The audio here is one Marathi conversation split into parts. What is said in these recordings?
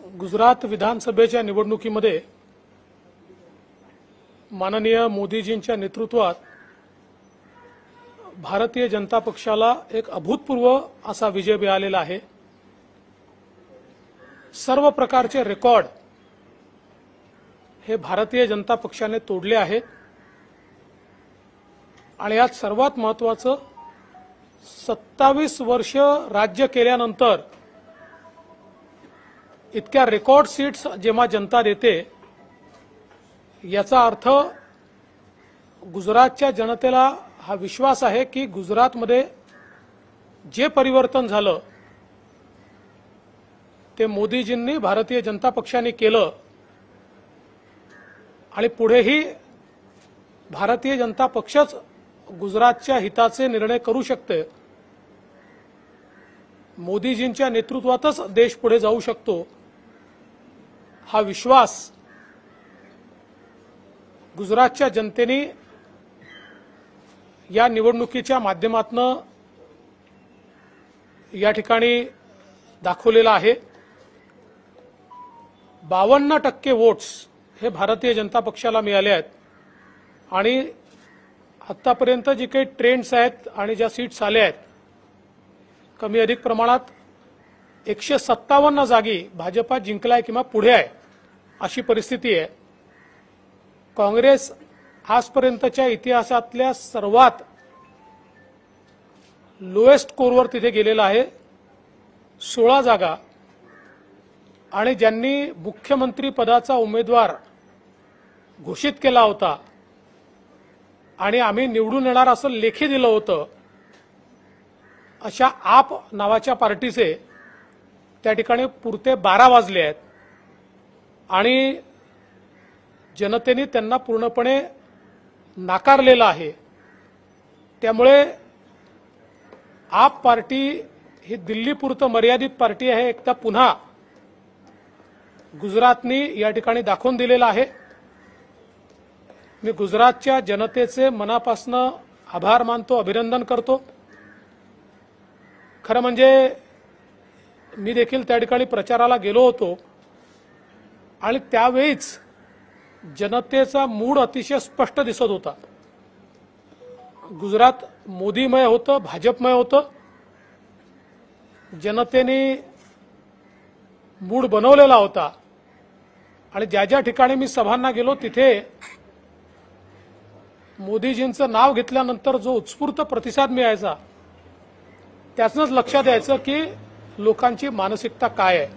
गुजरात विधानसभेच्या निवडणुकीमध्ये माननीय मोदीजींच्या नेतृत्वात भारतीय जनता पक्षाला एक अभूतपूर्व असा विजय मिळालेला आहे। सर्व प्रकारचे रेकॉर्ड हे भारतीय जनता पक्षाने तोडले आहेत आणि यात सर्वात महत्त्वाचं 27 वर्ष राज्य केल्यानंतर इतक्या रेकॉर्ड सीट्स जेव्हा जनता देते याचा अर्थ गुजरातच्या जनतेला हा विश्वास आहे की गुजरातमध्ये जे परिवर्तन झालं ते मोदीजींनी भारतीय जनता पक्षाने केलं आणि पुढेही भारतीय जनता पक्षच गुजरातच्या हिताचे निर्णय करू शकते। मोदीजींच्या नेतृत्वातच देश पुढे जाऊ शकतो हा विश्वास गुजरातच्या जनतेने या निवडणुकीच्या माध्यमातून या ठिकाणी दाखवलेला आहे। 52% वोट्स हे भारतीय जनता पक्षाला मिळाले आहेत आणि आतापर्यंत जी काही ट्रेंड्स आहेत आणि ज्या सीट्स आल्या आहेत कमी अधिक प्रमाणात 157 जागी भाजपा जिंकलाय किंवा पुढे आहे अशी परिस्थिती आहे। काँग्रेस आजपर्यंतच्या इतिहासातल्या सर्वात लोएस्ट स्कोरवर तिथे गेलेला आहे 16 जागा आणि ज्यांनी मुख्यमंत्री पदाचा उमेदवार घोषित केला होता आणि आम्ही निवडून येणार असं लेखी दिलं होतं अशा आप नावाच्या पार्टीचे त्या ठिकाणी पुरते 12 वाजले आहेत आणि जनतेने त्यांना पूर्णपणे नाकारलेला आहे। त्यामुळे आप पार्टी ही दिल्लीपुरतं मर्यादित पार्टी आहे एकदा पुन्हा गुजरातनी या ठिकाणी दाखवून दिलेला आहे। मी गुजरातच्या जनतेचे मनापासून आभार मानतो, अभिनंदन करतो। खरं म्हणजे मी देखील त्या ठिकाणी प्रचाराला गेलो होतो आणि त्यावेळीच जनतेचा मूड अतिशय स्पष्ट दिसत होता। गुजरात मोदीमय होतं, भाजपमय होतं। जनतेने मूड बनवलेला होता आणि ज्या ज्या ठिकाणी मी सभांना गेलो तिथे मोदीजींचं नाव घेतल्यानंतर जो उत्स्फूर्त प्रतिसाद मिळायचा त्यातूनच लक्षात यायचं की लोकांची मानसिकता काय आहे।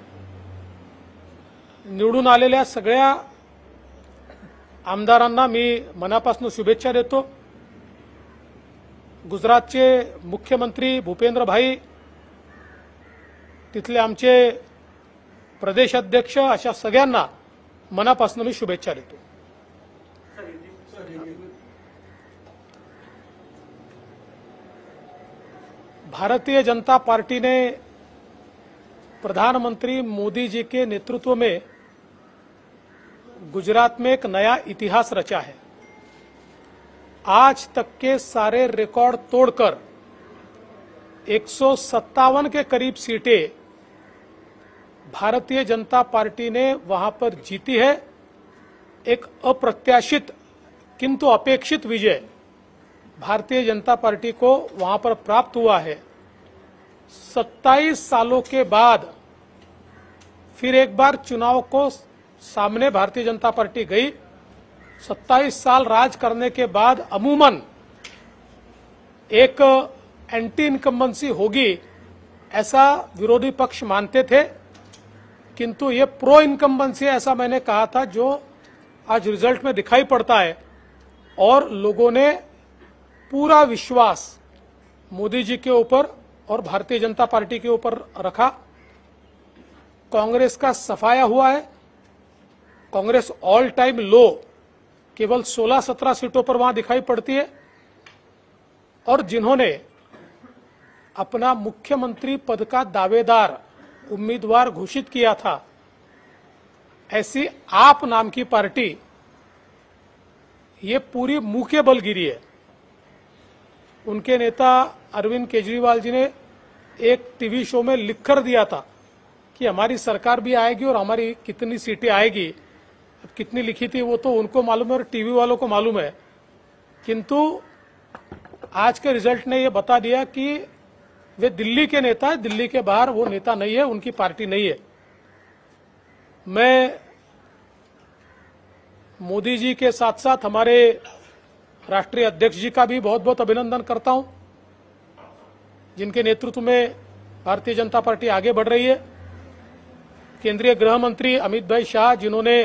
निवडून आलेल्या सगळ्या आमदारांना मी मनापासून शुभेच्छा देतो। गुजरातचे मुख्यमंत्री भूपेंद्र भाई, तिथले आमचे प्रदेश अध्यक्ष अशा सगळ्यांना मनापासून मी शुभेच्छा देतो। भारतीय जनता पार्टी ने प्रधानमंत्री मोदी जी के नेतृत्व में गुजरात में एक नया इतिहास रचा है। आज तक के सारे रिकॉर्ड तोड़कर 157 के करीब सीटें भारतीय जनता पार्टी ने वहां पर जीती है। एक अप्रत्याशित किंतु अपेक्षित विजय भारतीय जनता पार्टी को वहां पर प्राप्त हुआ है। 27 सालों के बाद फिर एक बार चुनाव को सामने भारतीय जनता पार्टी गई। 27 साल राज करने के बाद अमूमन एक एंटी इनकम्बेंसी होगी ऐसा विरोधी पक्ष मानते थे, किंतु ये प्रो इनकम्बेंसी ऐसा मैंने कहा था जो आज रिजल्ट में दिखाई पड़ता है और लोगों ने पूरा विश्वास मोदी जी के ऊपर और भारतीय जनता पार्टी के ऊपर रखा। कांग्रेस का सफाया हुआ है। कांग्रेस ऑल टाइम लो केवल 16-17 सीटों पर वहां दिखाई पड़ती है और जिन्होंने अपना मुख्यमंत्री पद का दावेदार उम्मीदवार घोषित किया था ऐसी आप नाम की पार्टी ये पूरी मुंह के बल गिरी है। उनके नेता अरविंद केजरीवाल जी ने एक टीवी शो में लिखकर दिया था कि हमारी सरकार भी आएगी और हमारी कितनी सीटें आएगी, अब कितनी लिखी थी वो तो उनको मालूम है और टीवी वालों को मालूम है, किंतु आज के रिजल्ट ने ये बता दिया कि वे दिल्ली के नेता है, दिल्ली के बाहर वो नेता नहीं है, उनकी पार्टी नहीं है। मैं मोदी जी के साथ साथ हमारे राष्ट्रीय अध्यक्ष जी का भी बहुत बहुत अभिनंदन करता हूं, जिनके नेतृत्व में भारतीय जनता पार्टी आगे बढ़ रही है। केंद्रीय गृह मंत्री अमित भाई शाह, जिन्होंने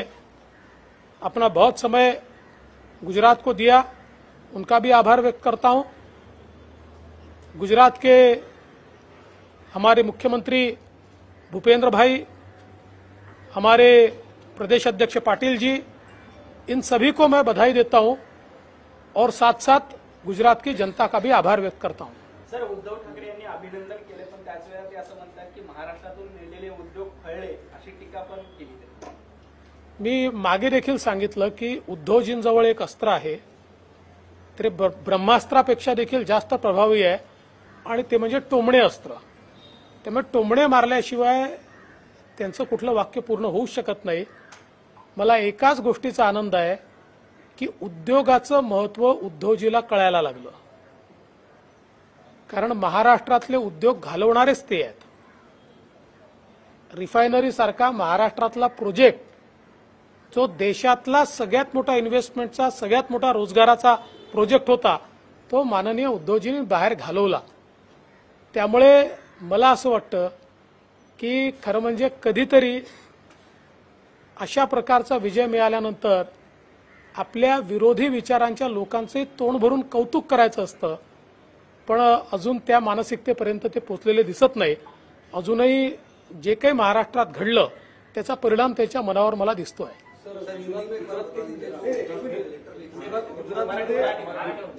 अपना बहुत समय गुजरात को दिया, उनका भी आभार व्यक्त करता हूं। गुजरात के हमारे मुख्यमंत्री भूपेंद्र भाई, हमारे प्रदेश अध्यक्ष पाटिल जी, इन सभी को मैं बधाई देता हूं और साथ साथ गुजरात की जनता का भी आभार व्यक्त करता हूं। सर, उद्धव ठाकरे यांनी अभिनंदन केले, पण त्याच वेळा ते असं म्हणतात की महाराष्ट्रातून नेलेले उद्योग फळले, अशी टीका पण केली त्यांनी। मी मागे देखील सांगितलं की उद्धवजींजवळ एक अस्त्र आहे, ते ब्रह्मास्त्रापेक्षा देखील जास्त प्रभावी आहे आणि ते म्हणजे टोमणे अस्त्र। त्यामुळे टोमणे मारल्याशिवाय त्यांचं कुठलं वाक्य पूर्ण होऊ शकत नाही। मला एकाच गोष्टीचा आनंद आहे की उद्योगाचं महत्त्व उद्धवजीला कळायला लागलं, कारण महाराष्ट्रातले उद्योग घालवणारेच ते आहेत। रिफायनरी सारखा महाराष्ट्रातला प्रोजेक्ट, जो देशातला सगळ्यात मोठा इन्व्हेस्टमेंटचा, सगळ्यात मोठा रोजगाराचा प्रोजेक्ट होता, तो माननीय उद्धवजींनी बाहेर घालवला। त्यामुळे मला असं वाटतं की खरं म्हणजे कधीतरी अशा प्रकारचा विजय मिळाल्यानंतर आपल्या विरोधी विचारांच्या लोकांचे तोंड भरून कौतुक करायचं असतं, पण अजून त्या मानसिकतेपर्यंत ते पोहोचलेले दिसत नाही। अजूनही जे काही महाराष्ट्रात घडलं त्याचा परिणाम त्याच्या मनावर मला दिसतोय।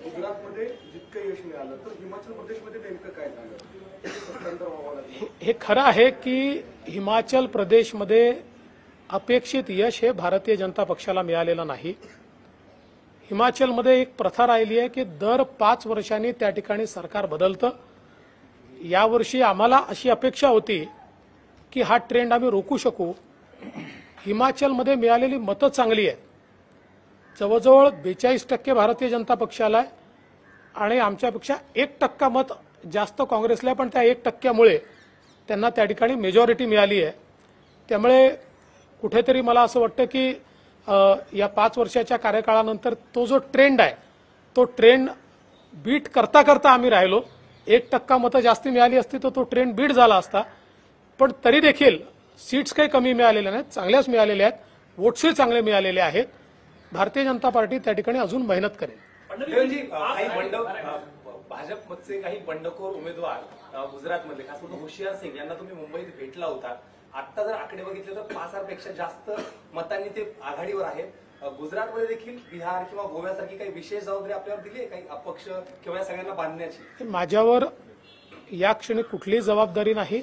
गुजरातमध्ये जितकं यश मिळालं तर हिमाचल प्रदेशमध्ये नेमकं काय झालं? हे खरं आहे की हिमाचल प्रदेशमध्ये अपेक्षित यश हे भारतीय जनता पक्षाला मिळालेलं नाही। हिमाचलमध्ये एक प्रथा राहिली आहे की दर 5 वर्षांनी त्या ठिकाणी सरकार बदलतं। यावर्षी आम्हाला अशी अपेक्षा होती की हा ट्रेंड आम्ही रोखू शकू। हिमाचलमध्ये मिळालेली मतं चांगली आहेत, जवळजवळ 42% भारतीय जनता पक्षाला आहे आणि आमच्यापेक्षा 1% मत जास्त काँग्रेसला आहे, पण त्या 1%मुळे त्यांना त्या ठिकाणी मेजॉरिटी मिळाली आहे। त्यामुळे कुठेतरी मला असं वाटतं की या 5 वर्षाच्या कार्यकाळानंतर तो जो ट्रेंड आहे तो ट्रेंड बीट करता करता आम्ही राहिलो। 1% मतं जास्ती मिळाली असती तर तो ट्रेंड बीट झाला असता, पण तरी देखील सीट्स काही कमी मिळालेल्या नाहीत, चांगल्याच मिळालेल्या आहेत, वोट्सही चांगले मिळालेले आहेत। भारतीय जनता पार्टी त्या ठिकाणी अजून मेहनत करेल। भाजपचे काही बंडखोर उमेदवार गुजरातमध्ये, खास करून होशियार सिंग यांना तुम्ही मुंबईत भेटला होता। आता जर आकडे बघितले तर 5,000पेक्षा जास्त मतांनी ते आघाडीवर आहेत। गुजरातमध्ये देखील बिहार किंवा गोव्यासारखी काही विशेष जबाबदारी आपल्यावर दिली आहे, काही अपक्ष किंवा या सगळ्यांना बांधण्याची? माझ्यावर या क्षणी कुठलीही जबाबदारी नाही।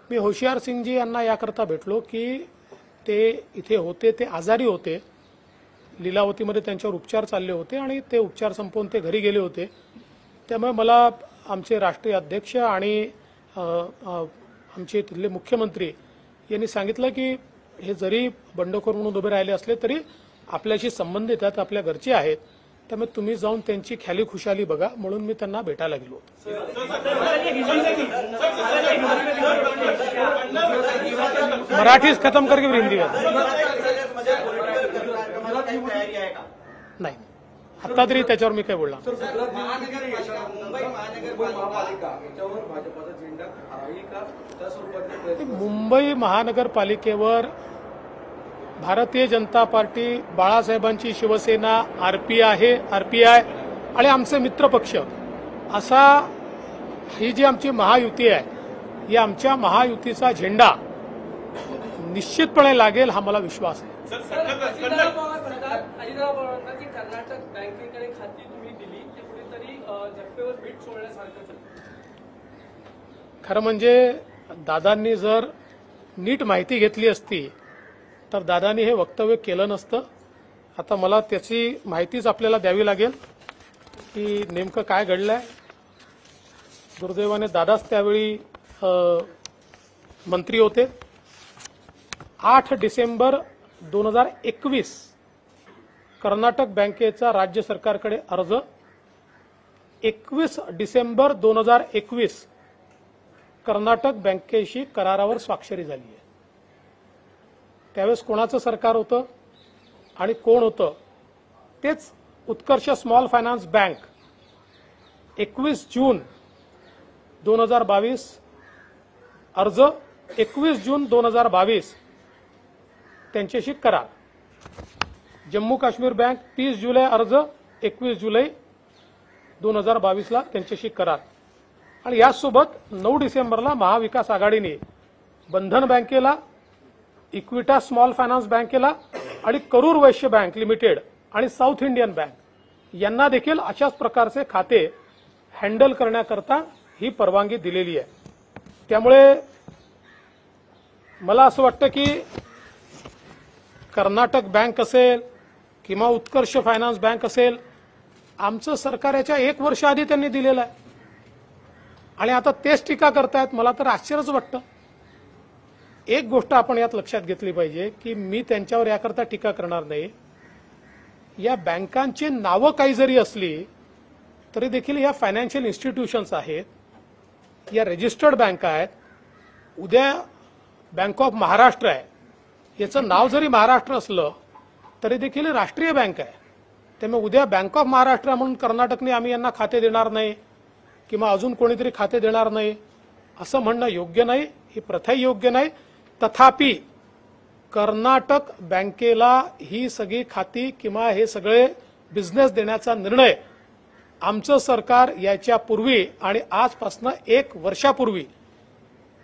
मी होशियार सिंगजी यांना याकरता भेटलो की ते इथे होते, ते आजारी होते, लीलावतीमध्ये त्यांच्यावर उपचार चालले होते आणि ते उपचार संपवून ते घरी गेले होते। त्यामुळे मला आमचे राष्ट्रीय अध्यक्ष आणि आमचे तिथले मुख्यमंत्री यांनी सांगितलं की हे जरी बंडखोर म्हणून उभे राहिले असले तरी आपल्याशी संबंधित आहेत, आपल्या घरचे आहेत, त्यामुळे तुम्ही जाऊन त्यांची ख्याली खुशाली बघा, म्हणून मी त्यांना भेटायला गेलो होतो। मराठीच खत्म करके हिंदी में नाही, आता तरी त्याच्यावर मी काय बोलणार। मुंबई महानगरपालिकेवर भारतीय जनता पार्टी, बाळासाहेबांची शिवसेना, आरपीआय आणि आमचे मित्रपक्ष असा ही जी आमची महायुती आहे, या आमच्या महायुतीचा झेंडा निश्चितपणे लागेल हा मला विश्वास आहे। कर्नाटक बँकेकडे खाती तुम्ही दिली, ते कुठेतरी झटपेवर बीट सोडण्यासारखं। खरं म्हणजे दादांनी जर नीट माहिती घेतली असती तर दादांनी हे वक्तव्य केलं नसतं। आता मला त्याची माहितीच आपल्याला द्यावी लागेल की नेमकं काय घडलंय। दुर्दैवाने दादाच त्यावेळी मंत्री होते. 8 डिसेंबर 2021 कर्नाटक बँकेचा राज्य सरकारकडे अर्ज. 21 डिसेंबर 2021 कर्नाटक बँकेशी करारावर स्वाक्षरी झाली आहे. त्यावेळेस कोणाचं सरकार होतं आणि कोण होतं? तेच उत्कर्ष स्मॉल फायनान्स बँक. 21 जून 2022 अर्ज, 21 जून 2022 त्यांच्याशी करार. जम्मू काश्मीर बँक 30 जुलै अर्ज, 21 जुलै 2022 ला त्यांच्याशी करार. आणि यासोबत 9 डिसेंबरला महाविकास आघाडीने बंधन बँकेला, इक्विटा स्मॉल फायनान्स बँकेला आणि करूर वैश्य बँक लिमिटेड आणि साऊथ इंडियन बँक यांना देखील अशाच प्रकारचे खाते हँडल करण्याकरता ही परवानगी दिलेली आहे. त्यामुळे मला असं वाटतं की कर्नाटक बँक असेल किंवा उत्कर्ष फायनान्स बँक असेल, आमचं सरकार याच्या 1 वर्ष आधी त्यांनी दिलेलं आहे आणि आता तेच टीका करतायत. मला तर आश्चर्यच वाटतं. एक गोष्ट आपण यात लक्षात घेतली पाहिजे की मी त्यांच्यावर याकरता टीका करणार नाही. या बँकांची नावं काही जरी असली तरी देखील या फायनान्शियल इन्स्टिट्यूशन्स आहेत, या रजिस्टर्ड बँका आहेत. उद्या बँक ऑफ महाराष्ट्र आहे, याचं नाव जरी महाराष्ट्र असलं तरी देखील राष्ट्रीय बँक आहे. त्यामुळे उद्या बँक ऑफ महाराष्ट्र म्हणून कर्नाटकने आम्ही यांना खाते देणार नाही किंवा अजून कोणीतरी खाते देणार नाही असं म्हणणं योग्य नाही. ही प्रथाही योग्य नाही. तथापि कर्नाटक बँकेला ही सगळी खाती किंवा हे सगळे बिझनेस देण्याचा निर्णय आमचं सरकार याच्यापूर्वी आणि आजपासून 1 वर्षापूर्वी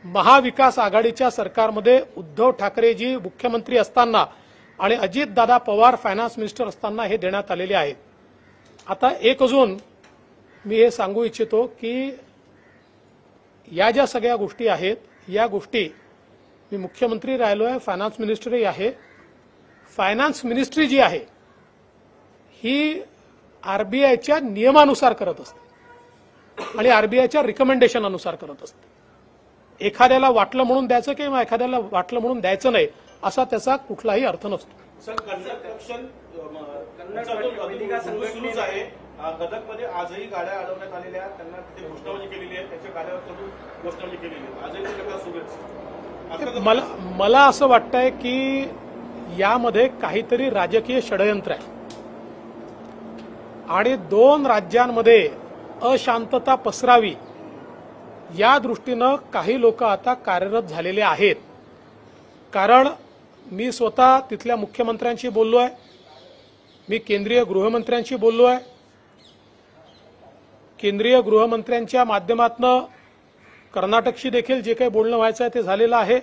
महाविकास आघाडीच्या सरकारमध्ये उद्धव ठाकरेजी मुख्यमंत्री असताना आणि अजितदादा पवार फायनान्स मिनिस्टर असताना हे देण्यात आलेले आहेत. आता एक अजून मी हे सांगू इच्छितो की या ज्या सगळ्या गोष्टी आहेत, या गोष्टी मी मुख्यमंत्री राहिलो आहे, फायनान्स मिनिस्टरही आहे. फायनान्स मिनिस्ट्री जी आहे ही आरबीआयच्या नियमानुसार करत असते आणि आरबीआयच्या रिकमेंडेशन अनुसार करत असते. एखाद्याला वाटलं म्हणून द्यायचं किंवा एखाद्याला वाटलं म्हणून द्यायचं नाही असा त्याचा कुठलाही अर्थ नसतो. सर, कन्स्ट्रक्शन सुरूच आहे. गदगमध्ये आजही गाड्या अडवण्यात आलेल्या, त्यांना तिथे घोषणावली केलेली आहे, त्याच्या गाड्यावर घोषणावली केलेली आहे. आजही ते प्रकार सुरू आहे. मला असं वाटतंय की यामध्ये काहीतरी राजकीय षडयंत्र आहे आणि 2 राज्यांमध्ये अशांतता पसरावी या दृष्टीनं काही लोक आता कार्यरत झालेले आहेत. कारण मी स्वतः तिथल्या मुख्यमंत्र्यांशी बोललो आहे, मी केंद्रीय गृहमंत्र्यांशी बोललो आहे. केंद्रीय गृहमंत्र्यांच्या माध्यमातून कर्नाटकशी देखील जे काही बोलणं व्हायचं आहे ते झालेलं आहे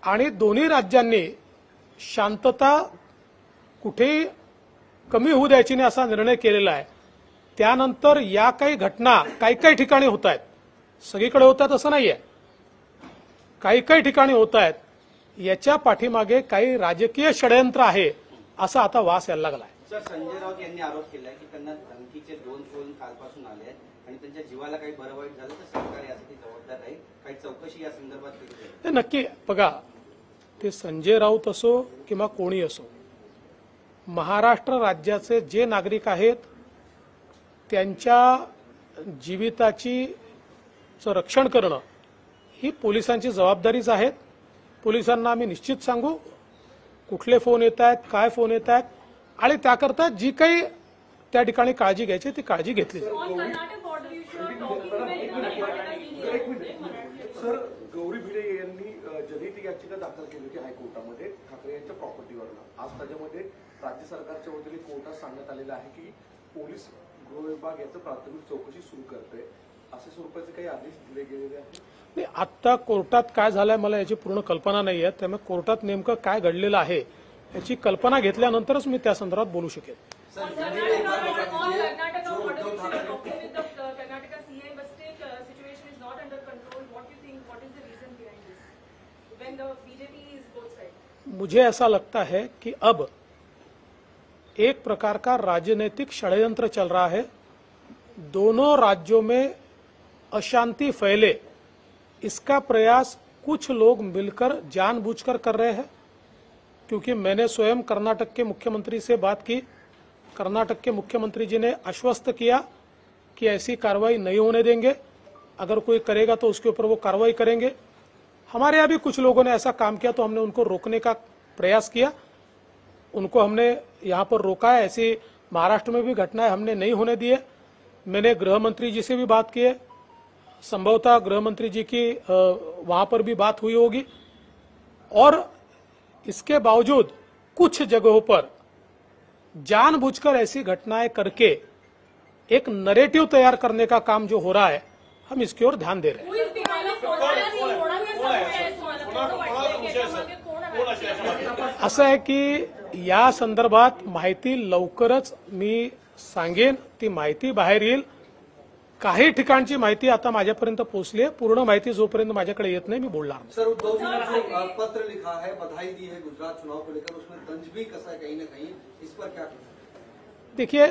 आणि दोन्ही राज्यांनी शांतता कुठेही कमी होऊ द्यायची नाही असा निर्णय केलेला आहे. त्यानंतर या काही घटना काही ठिकाणी होत आहेत, सगळीकडे होतात असं नाहीये, काही ठिकाणी होत आहेत. याच्या पाठीमागे काही राजकीय षडयंत्र आहे असा आता वास यायला लागला आहे. सर, संजय राऊत यांनी आरोप केलाय की त्यांना धमकीचे 2 फोन कालपासून आले आहेत आणि त्यांच्या जीवाला काही बरं वाईट झालं तर सरकार यासाठी जबाबदार राहील. काही चौकशी या संदर्भात केली जाईल. नक्की बघा, ते संजय राऊत असो किंवा कोणी असो, महाराष्ट्र राज्याचे जे नागरिक आहेत त्यांच्या जीविताची रक्षण करणं ही पोलिसांची जबाबदारीच आहे. पोलिसांना आम्ही निश्चित सांगू कुठले फोन येत आहेत, काय फोन येत आहेत आणि त्याकरता जी काही त्या ठिकाणी काळजी घ्यायची ती काळजी घेतली जाईल. सर, गौरी भिडे यांनी जनहित याचिका दाखल केली होती हायकोर्टामध्ये ठाकरे यांच्या प्रॉपर्टीवरनं. आज त्याच्यामध्ये राज्य सरकारच्या वतीने कोर्टात सांगण्यात आलेलं आहे की पोलीस गृह विभाग याचं प्राथमिक चौकशी सुरू करतोय. असे स्वरूपाचे काही आदेश दिले गेलेले आहेत? नाही, आता कोर्टात काय झालंय मला याची पूर्ण कल्पना नाही आहे. त्यामुळे कोर्टात नेमकं काय घडलेलं आहे याची कल्पना घेतल्यानंतरच मी त्या संदर्भात बोलू शकेन. मुझे ऐसा लगता है कि अब एक प्रकार का राजनीतिक षड्यंत्र चल रहा है. दोनों राज्यों में अशांति फैले इसका प्रयास कुछ लोग मिलकर जानबूझकर कर रहे हैं, क्योंकि मैंने स्वयं कर्नाटक के मुख्यमंत्री से बात की। कर्नाटक के मुख्यमंत्री जी ने आश्वस्त किया कि ऐसी कार्रवाई नहीं होने देंगे, अगर कोई करेगा तो उसके ऊपर वो कार्रवाई करेंगे। हमारे यहाँ भी कुछ लोगों ने ऐसा काम किया तो हमने उनको रोकने का प्रयास किया, उनको हमने यहाँ पर रोका है। ऐसी महाराष्ट्र में भी घटनाएं हमने नहीं होने दिए। मैंने गृह मंत्री जी से भी बात की है, संभवतः गृह मंत्री जी की वहां पर भी बात हुई होगी। और इसके बावजूद कुछ जगहों पर जानबूझकर ऐसी घटनाएं करके एक नैरेटिव तैयार करने का काम जो हो रहा है, हम इसकी ओर ध्यान दे रहे हैं। असं आहे की या संदर्भात माहिती लवकरच मी सांगेन, ती माहिती बाहेर येईल। काही ठिकाणची माहिती आता माझ्यापर्यंत पोहोचली आहे, पूर्ण माहिती जोपर्यंत माझ्याकडे येत नाही मी बोलणार नाही। सर, उद्धव जी ने जो पत्र लिखा है, बधाई दी है गुजरात चुनाव को लेकर, उसमें तंज भी कसा है कहीं न कहीं, इस पर क्या कहें? देखिए,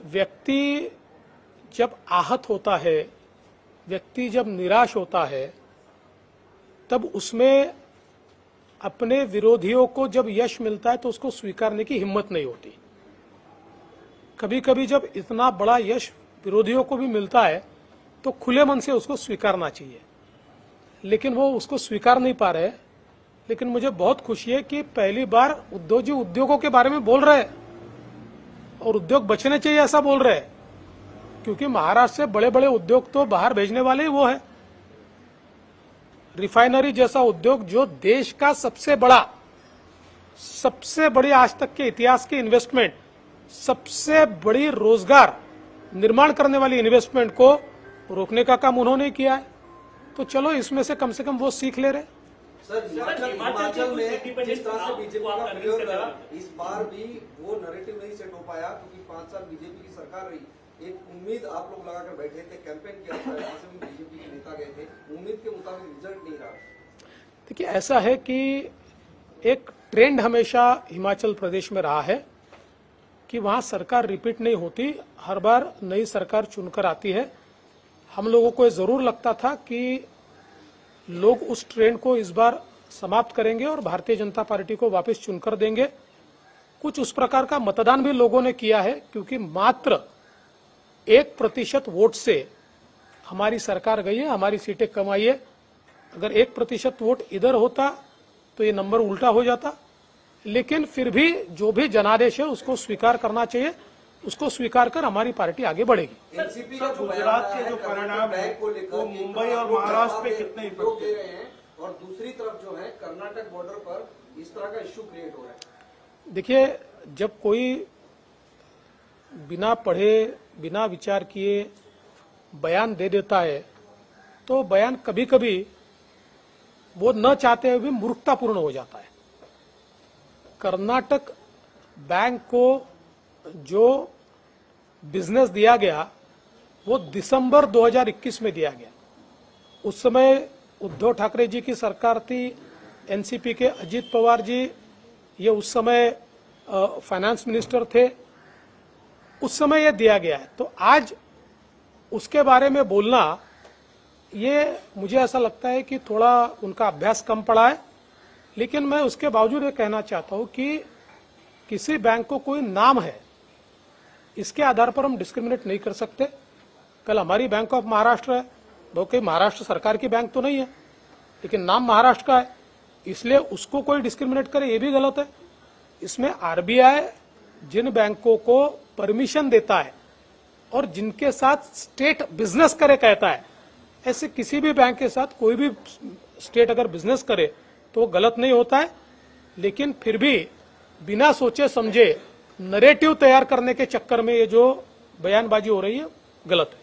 व्यक्ति जब आहत होता है, व्यक्ति जब निराश होता है, तब उसमें अपने विरोधियों को जब यश मिलता है तो उसको स्वीकारने की हिम्मत नहीं होती। कभी कभी जब इतना बड़ा यश विरोधियों को भी मिलता है तो खुले मन से उसको स्वीकारना चाहिए, लेकिन वो उसको स्वीकार नहीं पा रहे। लेकिन मुझे बहुत खुशी है कि पहली बार उद्धव जी उद्योगों के बारे में बोल रहे हैं और उद्योग बचने चाहिए ऐसा बोल रहे हैं, क्योंकि महाराष्ट्र से बड़े बड़े उद्योग तो बाहर भेजने वाले ही वो है। रिफाइनरी जैसा उद्योग जो देश का सबसे बड़ी आज तक के इतिहास की इन्वेस्टमेंट, सबसे बड़ी रोजगार निर्माण करने वाली इन्वेस्टमेंट को रोकने का काम उन्होंने किया है। तो चलो इसमें से कम वो सीख ले रहे। सर, हिमाचल में जिस तरह से बीजेपी का फेल्योर रहा, इस बार भी वो नैरेटिव नहीं सेट हो पाया, क्योंकि 5 साल बीजेपी की सरकार रही। एक उम्मीद आप लोग लगाकर बैठे थे, कैंपेन किया था, यहाँ से भी बीजेपी के नेता गए थे, उम्मीद के मुताबिक रिजल्ट नहीं रहा। देखिए, ऐसा है कि एक ट्रेंड हमेशा हिमाचल प्रदेश में रहा है कि वहां सरकार रिपीट नहीं होती, हर बार नई सरकार चुनकर आती है। हम लोगों को जरूर लगता था कि लोग उस ट्रेंड को इस बार समाप्त करेंगे और भारतीय जनता पार्टी को वापस चुनकर देंगे। कुछ उस प्रकार का मतदान भी लोगों ने किया है, क्योंकि मात्र 1% वोट से हमारी सरकार गई है, हमारी सीटें कम आई है। अगर 1% वोट इधर होता तो ये नंबर उल्टा हो जाता। लेकिन फिर भी जो भी जनादेश है उसको स्वीकार करना चाहिए, उसको स्वीकार कर हमारी पार्टी आगे बढ़ेगी। एनसीपी का गुजरात के जो परिणाम है वो मुंबई और महाराष्ट्र पे कितने इफेक्ट दे रहे हैं, और दूसरी तरफ जो है कर्नाटक बॉर्डर पर इस तरह का इश्यू क्रिएट हो रहा है। देखिए, जब कोई बिना पढ़े बिना विचार किए बयान दे देता है तो बयान कभी कभी वो न चाहते हुए भी मूर्खतापूर्ण हो जाता है। कर्नाटक बैंक को जो बिजनेस दिया गया वो दिसंबर 2021 में दिया गया। उस समय उद्धव ठाकरे जी की सरकार थी, एनसीपी के अजीत पवार जी ये उस समय फाइनेंस मिनिस्टर थे, उस समय ये दिया गया है। तो आज उसके बारे में बोलना, ये मुझे ऐसा लगता है कि थोड़ा उनका अभ्यास कम पड़ा है। लेकिन मैं उसके बावजूद ये कहना चाहता हूं कि किसी बैंक को कोई नाम है, इसके आधार पर हम डिस्क्रिमिनेट नहीं कर सकते। कल हमारी बैंक ऑफ महाराष्ट्र है, वो कोई महाराष्ट्र सरकार की बैंक तो नहीं है, लेकिन नाम महाराष्ट्र का है, इसलिए उसको कोई डिस्क्रिमिनेट करे ये भी गलत है। इसमें आरबीआई जिन बैंकों को परमिशन देता है और जिनके साथ स्टेट बिजनेस करे कहता है, ऐसे किसी भी बैंक के साथ कोई भी स्टेट अगर बिजनेस करे तो वो गलत नहीं होता है। लेकिन फिर भी बिना सोचे समझे नैरेटिव तैयार करने के चक्कर में ये जो बयानबाजी हो रही है गलत है।